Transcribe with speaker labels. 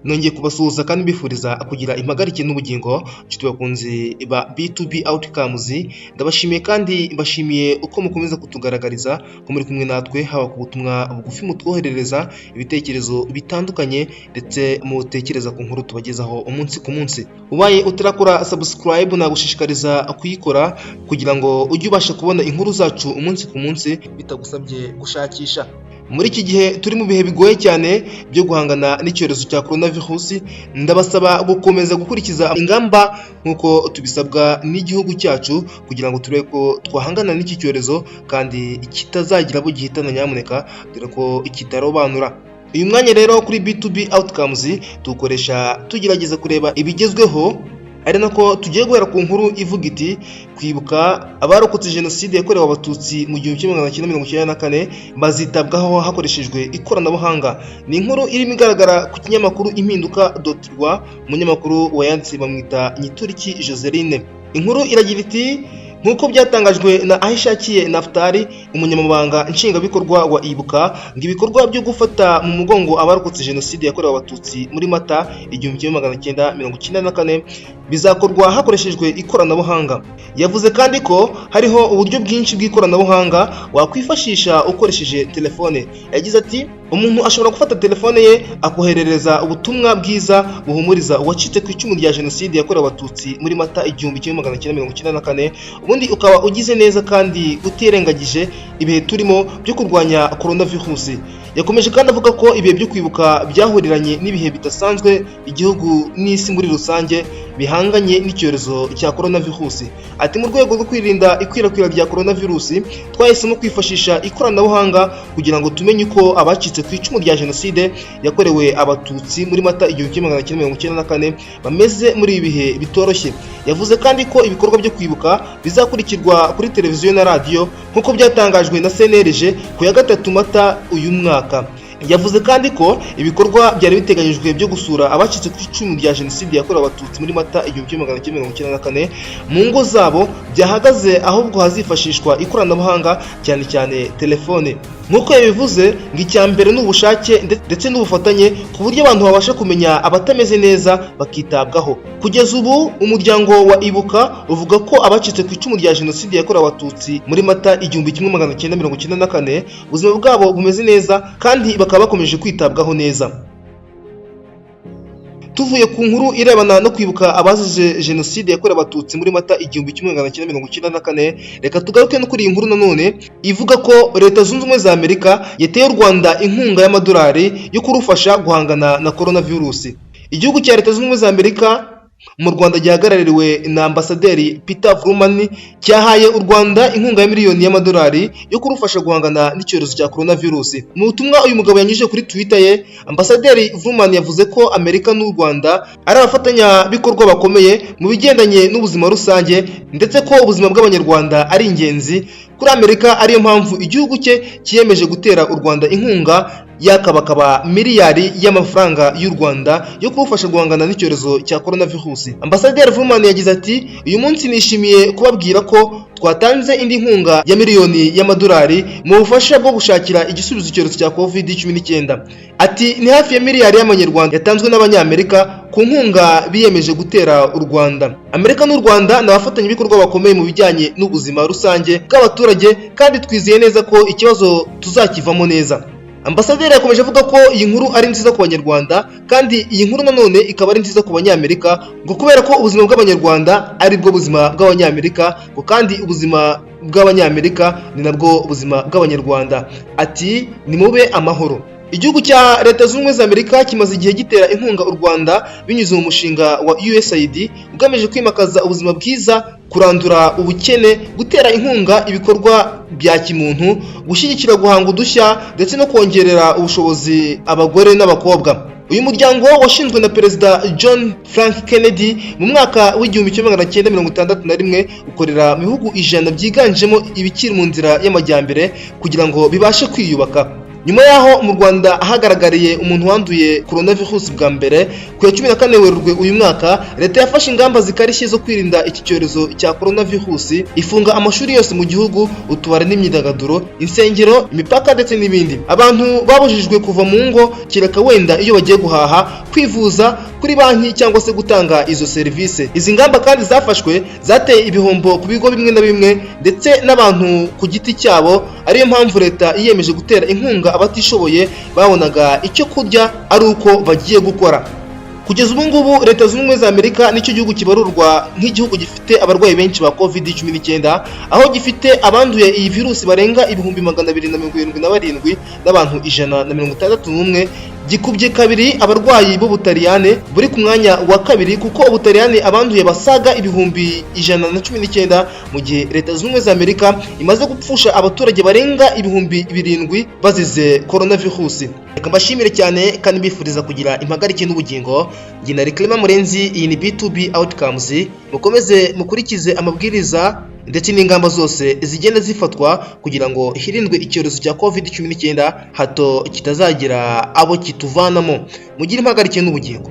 Speaker 1: nongeye kubasuhuza kandi mbifuriza kugira impagarike n'ubugingo nshuti bakunzi ba B2B outcomes. Ndabashimiye kandi mbashimiye uko mukomeza kutugaragariza ko muri kumwe natwe, haba ku butumwa bugufi mutwoherereza ibitekerezo bitandukanye ndetse mutekereza ku nkuru tubagezaho umunsi ku munsi. Ubaye utarakora subscribe nagushishikariza kuyikora kugira ngo ujye ubasha kubona inkuru zacu umunsi ku munsi bitagusabye gushakisha. Muri iki gihe turi mu bihe bigoye cyane byo guhangana n'icyorezo cya coronavirus, ndabasaba gukomeza gukurikiza ingamba nk'uko tubisabwa n'igihugu cyacu kugira ngo turebe ko twahangana n'iki cyorezo kandi kitazagira abo gihitana nyamuneka, dore ko kitarobanura. Uyu mwanya rero kuri B2B outcomes tukoresha tugerageza kureba ibigezweho, ari nako tugiye guhera ku nkuru ivuga iti kwibuka abarokotse genocide yakorewe abatutsi mu 1994 bazitabwaho hakoreshejwe ikoranabuhanga. Ni inkuru irimo igaragara ku kinyamakuru impinduka.rwa, umunyamakuru wayanditse bamwita Nyituriki Joseline. Inkuru iragira iti nk'uko byatangajwe na Ahishakiye Naftali, umunyamabanga nshingabikorwa wa Ibuka, ngo ibikorwa byo gufata mu mugongo abarokotse genocide yakorewe abatutsi muri Mata 1994 bizakorwa hakoreshejwe ikoranabuhanga. Yavuze kandi ko hariho uburyo bwinshi bw'ikoranabuhanga wakwifashisha ukoresheje telefone. Yagize ati umuntu ashobora gufata telefone ye akoherereza ubutumwa bwiza buhumuriza uwacitse ku icumu rya genocide yakorewe abatutsi muri Mata 1994, ubundi ukaba ugize neza kandi utirengagije ibihe turimo byo kurwanya coronavirus. Yakomeje kandi avuga ko ibihe byo kwibuka byahuriranye n'ibihe bidasanzwe igihugu n'isi muri rusange bihanganye n'icyorezo cya coronavirus. Ati mu rwego rwo kwirinda ikwirakwira rya coronavirus twahisemo kwifashisha ikoranabuhanga kugira ngo tumenye uko abacitse ku icumu rya genocide yakorewe abatutsi muri Mata 1994 bameze muri ibi bihe bitoroshye. Yavuze kandi ko ibikorwa byo kwibuka bizakurikirwa kuri televiziyo na radio nk'uko byatangajwe na CNLG ku ya 3 Mata uyu mwaka. Yavuze kandi ko ibikorwa byari biteganyijwe byo gusura abacitse ku icumu rya genocide yakorewe abatutsi muri Mata 1994 mu ngo zabo byahagaze, ahubwo hazifashishwa ikoranabuhanga cyane cyane telefone. Nk'uko yabivuze ngo icya mbere n'ubushake ndetse n'ubufatanye ku buryo abantu babasha kumenya abatameze neza bakitabwaho. Kugeza ubu umuryango wa Ibuka uvuga ko abacitse ku icumu rya genocide yakorewe abatutsi muri Mata 1994 ubuzima bwabo bumeze neza kandi bakaba bakomeje kwitabwaho neza. Tuvuye ku nkuru irebana no kwibuka abazize genocide yakorewe abatutsi muri Mata 1994, reka tugaruke no kuri iyi nkuru nanone ivuga ko leta zunze ubumwe za Amerika yateye u Rwanda inkunga y'amadolari yo kurufasha guhangana na coronavirus. Igihugu cya leta zunze ubumwe za Amerika mu Rwanda gihagarariwe na ambasaderi Peter Vrooman cyahaye u Rwanda inkunga ya miliyoni y'amadolari yo kurufasha guhangana n'icyorezo cya coronavirus. Mu butumwa uyu mugabo yanyujije kuri Twitter ye, ambasaderi Vrooman yavuze ko Amerika n'u Rwanda ari abafatanyabikorwa bakomeye mu bigendanye n'ubuzima rusange ndetse ko ubuzima bw'abanyarwanda ari ingenzi kuri Amerika, ariyo mpamvu igihugu cye kiyemeje gutera u Rwanda inkunga yakabakaba miliyari y'amafaranga y'u Rwanda yo kurufasha guhangana n'icyorezo cya coronavirus. Ambasaderi Vrooman yagize ati uyu munsi nishimiye kubabwira ko twatanze indi nkunga ya miliyoni y'amadolari mu bufasha bwo gushakira igisubizo icyorezo cya COVID-19. Ati ni hafi ya miliyari y'amanyarwanda yatanzwe n'abanyamerika ku nkunga biyemeje gutera u Rwanda. Amerika n'u Rwanda ni abafatanyabikorwa bakomeye mu bijyanye n'ubuzima rusange bw'abaturage kandi twizeye neza ko ikibazo tuzakivamo neza. Ambasaderi yakomeje avuga ko iyi nkuru ari nziza ku banyarwanda kandi iyi nkuru nanone ikaba ari nziza ku banyamerika, ngo kubera ko ubuzima bw'abanyarwanda ari bwo buzima bw'abanyamerika, ngo kandi ubuzima bw'abanyamerika ni nabwo ubuzima bw'abanyarwanda. Ati ni mube amahoro. Igihugu cya leta zunze ubumwe za Amerika kimaze igihe gitera inkunga u Rwanda binyuze mu mushinga wa USAID ugamije kwimakaza ubuzima bwiza, kurandura ubukene, gutera inkunga ibikorwa bya kimuntu, gushyigikira guhanga udushya ndetse no kongerera ubushobozi abagore n'abakobwa. Uyu muryango washinzwe na Perezida John Frank Kennedy mu mwaka w'1961 ukorera mu bihugu 100 byiganjemo ibikiri mu nzira y'amajyambere kugira ngo bibashe kwiyubaka. nyuma yaho mu Rwanda hagaragariye umuntu wanduye coronavirus bwa mbere ku ya 14 Werurwe uyu mwaka, leta yafashe ingamba zikarishye zo kwirinda iki cyorezo cya coronavirus, ifunga amashuri yose mu gihugu, utubare n'imyidagaduro, insengero, imipaka ndetse n'ibindi. Abantu babujijwe kuva mu ngo kireka wenda iyo bagiye guhaha, kwivuza, kuri banki cyangwa se gutanga izo serivisi. Izi ngamba kandi zafashwe zateye ibihombo ku bigo bimwe na bimwe ndetse n'abantu ku giti cyabo, ariyo mpamvu leta yiyemeje gutera inkunga abatishoboye babonaga icyo kurya ari uko bagiye gukora. Kugeza ubu ngubu leta zunze ubumwe za Amerika nicyo gihugu kibarurwa nk'igihugu gifite abarwayi benshi ba COVID-19, aho gifite abanduye iyi virusi barenga 277 n'abantu 161, gikubye kabiri abarwayi b'Ubutaliyane buri ku mwanya wa kabiri, kuko Ubutaliyane abanduye basaga 119, mu gihe leta zunze ubumwe za Amerika imaze gupfusha abaturage barenga 7,000 bazize coronavirus. Reka mbashimire cyane kandi mbifuriza kugira impagarike n'ubugingo. Njye na Clement Murenzi, iyi ni B2B Outcomes. Mukomeze mukurikize amabwiriza ndetse n'ingamba zose zigenda zifatwa kugira ngo hirindwe icyorezo cya COVID-19 hato kitazagira abo kituvanamo. Mugire impagarike n'ubugingo.